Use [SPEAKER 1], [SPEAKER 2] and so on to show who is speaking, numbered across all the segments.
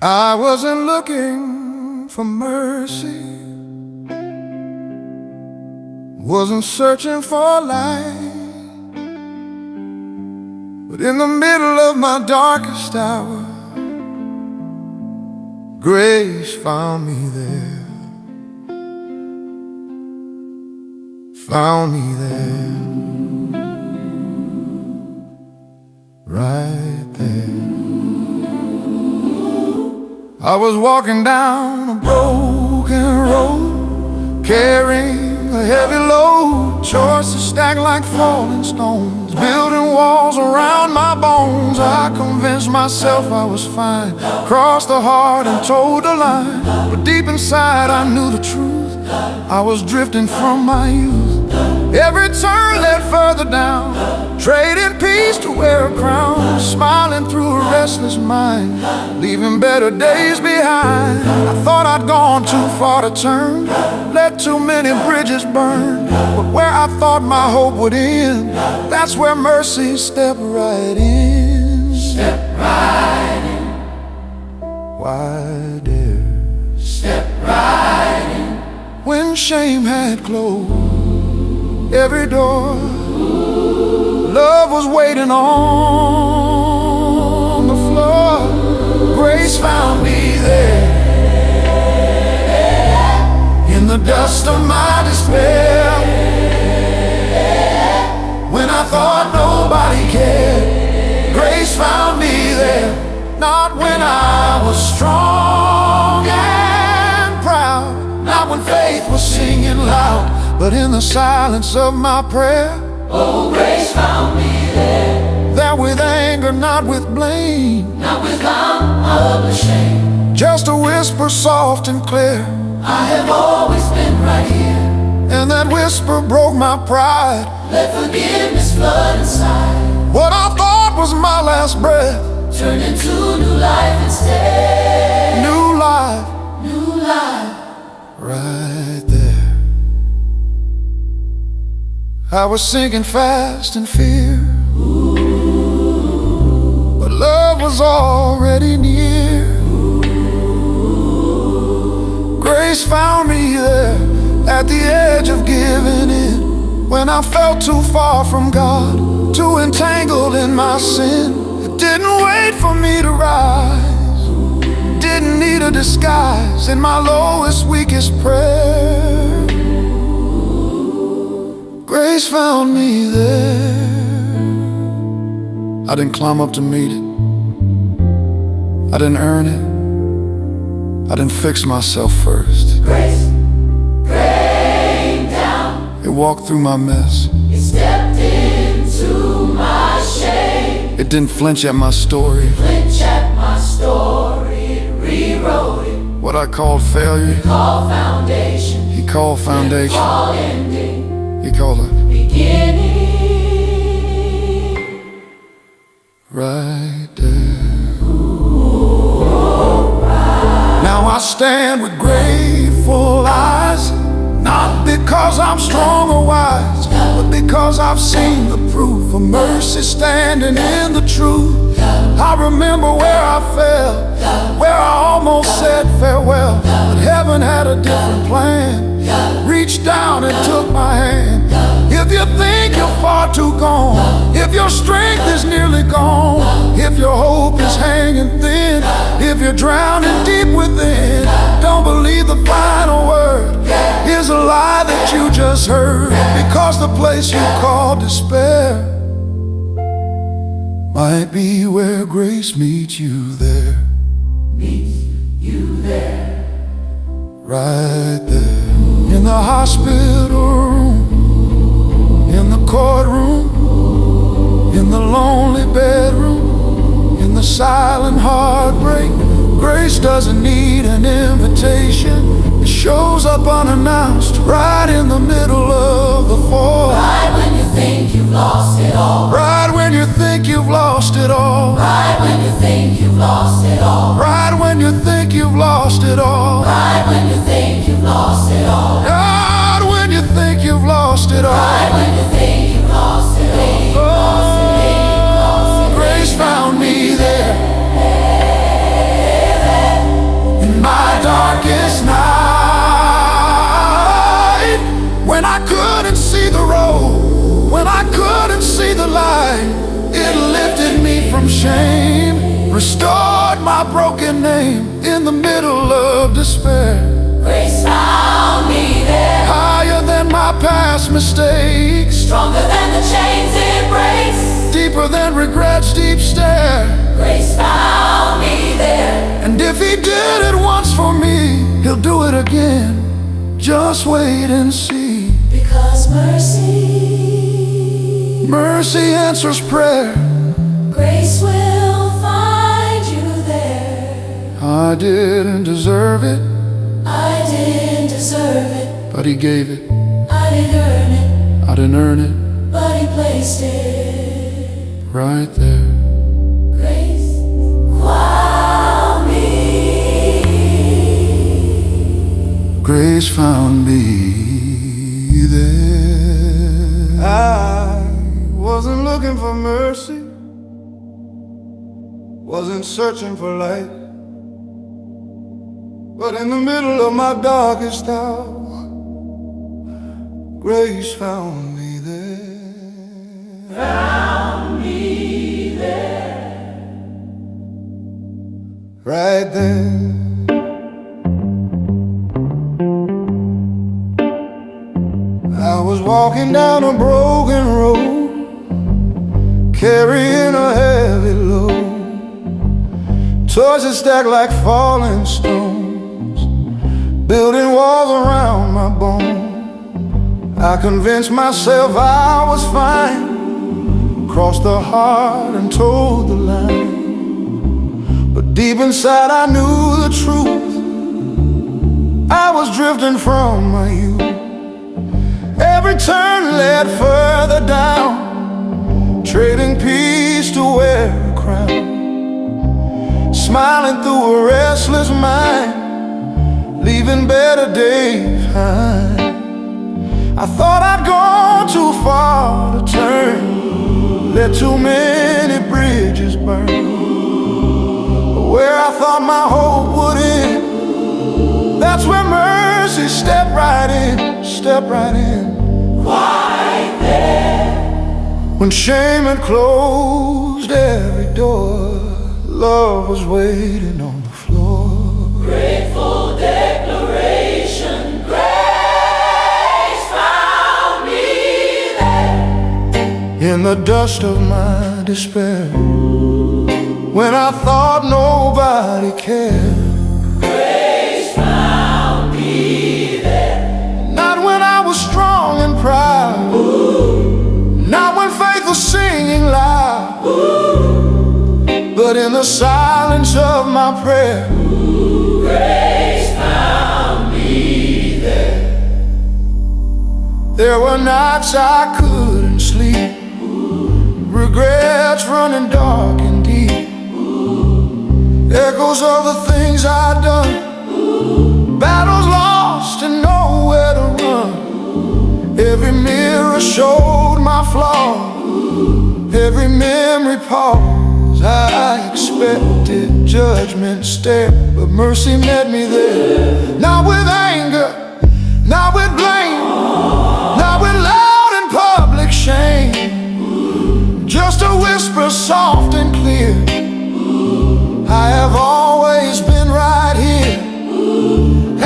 [SPEAKER 1] I wasn't looking for mercy, wasn't searching for light, but in the middle of my darkest hour, grace found me there, found me there, right there. I was walking down a broken road, carrying a heavy load, choices stacked like falling stones, building walls around my bones. I convinced myself I was fine, crossed the heart and toed the line, but deep inside I knew the truth. I was drifting from my youth. Every turn led further down, trading peace to wear a crown, smiling through a restless mind, leaving better days behind. I thought I'd gone too far to turn, let too many bridges burn, but where I thought my hope would end, that's where mercy stepped right in.
[SPEAKER 2] Step right in.
[SPEAKER 1] Why, dear?
[SPEAKER 2] Step right in.
[SPEAKER 1] When shame had closed every door, love was waiting on the floor. Grace found me there, in the dust of my despair. When I thought nobody cared, grace found me there. Not when I was strong and proud, not when faith was singing loud, but in the silence of my prayer.
[SPEAKER 2] Oh, grace found me there.
[SPEAKER 1] There with anger, not with blame,
[SPEAKER 2] Not with ugly shame.
[SPEAKER 1] just a whisper soft and clear.
[SPEAKER 2] I have always been right here.
[SPEAKER 1] And that whisper broke my pride.
[SPEAKER 2] Let forgiveness flood inside.
[SPEAKER 1] What I thought was my last breath,
[SPEAKER 2] Turn into new life instead.
[SPEAKER 1] new life,
[SPEAKER 2] New life.
[SPEAKER 1] right there. I was sinking fast in fear, but love was already near. Grace found me there, at the edge of giving in, when I felt too far from God, too entangled in my sin. It didn't wait for me to rise, didn't need a disguise in my lowest, weakest prayer. Grace found me there. I didn't climb up to meet it, I didn't earn it, I didn't fix myself first.
[SPEAKER 2] Grace rained down.
[SPEAKER 1] It walked through my mess,
[SPEAKER 2] It stepped into my shame.
[SPEAKER 1] it didn't flinch at my story.
[SPEAKER 2] Flinch at my story. It rewrote it.
[SPEAKER 1] What I called failure,
[SPEAKER 2] Call foundation.
[SPEAKER 1] he called foundation.
[SPEAKER 2] Call ending.
[SPEAKER 1] He called it
[SPEAKER 2] Beginning.
[SPEAKER 1] right there. Now I stand with grateful eyes, not because I'm strong or wise, but because I've seen the proof of mercy standing in the truth. I remember where I fell, where I almost said farewell, but heaven had a different plan. Reached down and took my hand. If you think you're far too gone, if your strength is nearly gone, if your hope is hanging thin, if you're drowning deep within, don't believe the final word is a lie that you just heard, because the place you call despair might be where grace meets you there.
[SPEAKER 2] Meets you there.
[SPEAKER 1] Right there. In the hospital room, in the courtroom, in the lonely bedroom, in the silent heartbreak, grace doesn't need an invitation. It shows up unannounced, right in the middle of the fall.
[SPEAKER 2] Right when you think you've lost it all.
[SPEAKER 1] Right when you think you've lost it all.
[SPEAKER 2] Right when you think you've lost it all.
[SPEAKER 1] Right when you think you've lost it all.
[SPEAKER 2] Right when you think you've lost it all.
[SPEAKER 1] God, when you think you've lost it all.
[SPEAKER 2] Right when you think you've lost it all.
[SPEAKER 1] Grace found me there. restored my broken name in the middle of despair.
[SPEAKER 2] Grace found me there,
[SPEAKER 1] Higher than my past mistakes,
[SPEAKER 2] stronger than the chains it breaks.
[SPEAKER 1] deeper than regret's deep stare.
[SPEAKER 2] Grace found me there,
[SPEAKER 1] And if he did it once for me, he'll do it again. Just wait and see.
[SPEAKER 2] because
[SPEAKER 1] Mercy answers prayer.
[SPEAKER 2] grace will find you there.
[SPEAKER 1] I didn't deserve it,
[SPEAKER 2] I didn't deserve it,
[SPEAKER 1] but he gave it.
[SPEAKER 2] I didn't earn it,
[SPEAKER 1] I didn't earn it.
[SPEAKER 2] but he placed it
[SPEAKER 1] Right there.
[SPEAKER 2] grace found me.
[SPEAKER 1] Grace found me there. I wasn't looking for mercy, wasn't searching for light, but in the middle of my darkest hour, grace found me there.
[SPEAKER 2] Found me there.
[SPEAKER 1] Right there. I was walking down a broken road, carrying a heavy load. Toys that stacked like falling stones, building walls around my bones. I convinced myself I was fine, crossed the heart and told the line. But deep inside I knew the truth, I was drifting from my youth. Every turn led further down, trading peace to wear a crown. Smiling through a restless mind, leaving better days behind. I thought I'd gone too far to turn, let too many bridges burn. Where I thought my hope would end, that's where mercy stepped right in, stepped right in.
[SPEAKER 2] Right there.
[SPEAKER 1] When shame had closed every door, love was waiting on the floor.
[SPEAKER 2] Grateful declaration, grace found me there.
[SPEAKER 1] In the dust of my despair, when I thought nobody cared,
[SPEAKER 2] Grace found me there.
[SPEAKER 1] not when I was strong and proud, not when faith was singing loud, but in the silence of my prayer,
[SPEAKER 2] Grace found me there.
[SPEAKER 1] there were nights I couldn't sleep, regrets running dark and deep, echoes of the things I'd done, battles lost and nowhere to run. Every mirror showed my flaws, every memory paused. I expected judgment stare, but mercy met me there. Not with anger, not with blame, not with loud and public shame, just a whisper soft and clear. I have always been right here.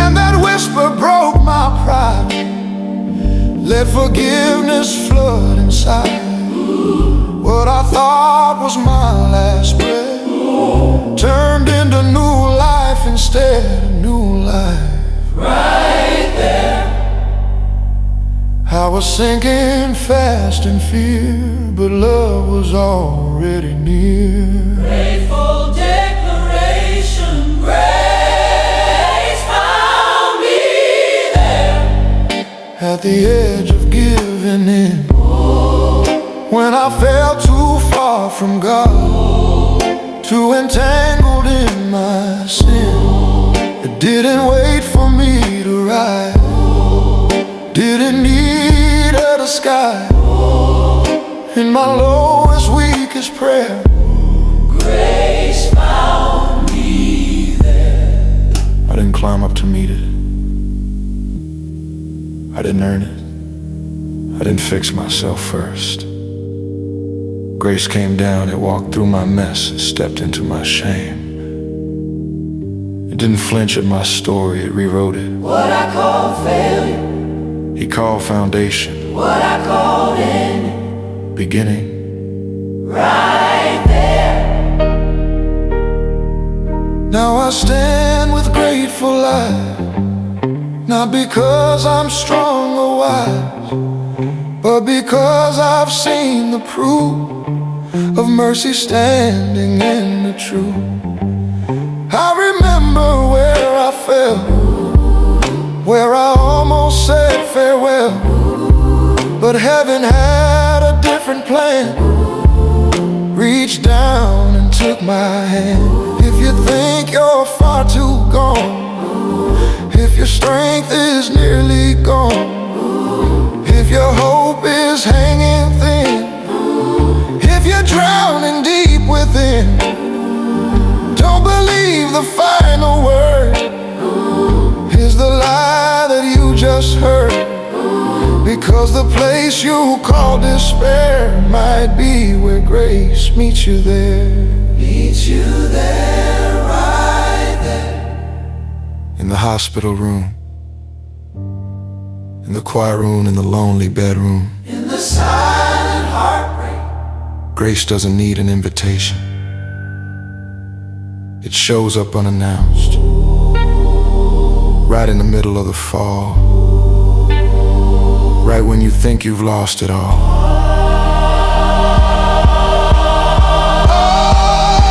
[SPEAKER 1] And that whisper broke my pride, let forgiveness flood inside. What I thought was my last breath turned into new life instead, a new life.
[SPEAKER 2] Right there.
[SPEAKER 1] I was sinking fast in fear, but love was already near.
[SPEAKER 2] Grateful declaration, grace found me there.
[SPEAKER 1] At the edge of giving in, when I fell too far from God, too entangled in my sin. It didn't wait for me to rise, didn't need a disguise. In my lowest, weakest prayer,
[SPEAKER 2] Grace found me there.
[SPEAKER 1] I didn't climb up to meet it, I didn't earn it, I didn't fix myself first. Grace came down, it walked through my mess, it stepped into my shame. It didn't flinch at my story, it rewrote it.
[SPEAKER 2] What I call failure,
[SPEAKER 1] He called foundation,
[SPEAKER 2] what I called ending,
[SPEAKER 1] beginning.
[SPEAKER 2] right there.
[SPEAKER 1] Now I stand with grateful eyes, not because I'm strong or wise, but because I've seen the proof of mercy standing in the truth. I remember where I fell, where I almost said farewell, but heaven had a different plan. Reached down and took my hand. If you think you're far too gone, if your strength is nearly gone, if your hope is hanging thin, if you're drowning deep within, don't believe the final word is the lie that you just heard. Because the place you call despair might be where grace meets you there.
[SPEAKER 2] Meet you there, right there.
[SPEAKER 1] In the hospital room, in the quiet room, in the lonely bedroom,
[SPEAKER 2] In the silent heartbreak,
[SPEAKER 1] grace doesn't need an invitation. It shows up unannounced, right in the middle of the fall, right when you think you've lost it all.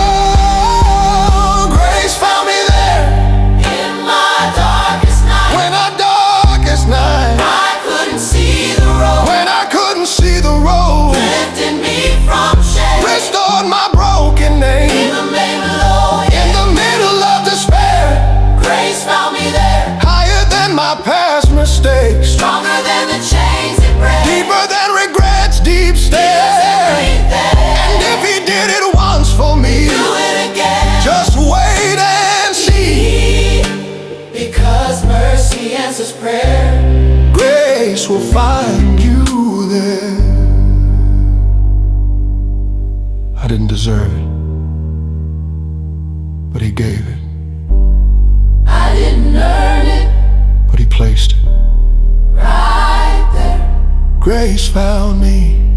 [SPEAKER 1] Oh, grace found me there
[SPEAKER 2] in my darkest night,
[SPEAKER 1] when our darkest night,
[SPEAKER 2] I couldn't see the road,
[SPEAKER 1] when I couldn't see the road,
[SPEAKER 2] lifted me from shame,
[SPEAKER 1] restored my broken name.
[SPEAKER 2] even made me low,
[SPEAKER 1] In the middle of despair,
[SPEAKER 2] grace found me there,
[SPEAKER 1] higher than my past mistakes,
[SPEAKER 2] stronger than the chains it breaks,
[SPEAKER 1] deeper than regrets, deep stare. And if he did it once for me,
[SPEAKER 2] do it again,
[SPEAKER 1] just wait and see.
[SPEAKER 2] because mercy answers prayer.
[SPEAKER 1] Grace will find you there. I didn't deserve it, but he gave it.
[SPEAKER 2] I didn't earn it,
[SPEAKER 1] But he placed it.
[SPEAKER 2] right there.
[SPEAKER 1] Grace found me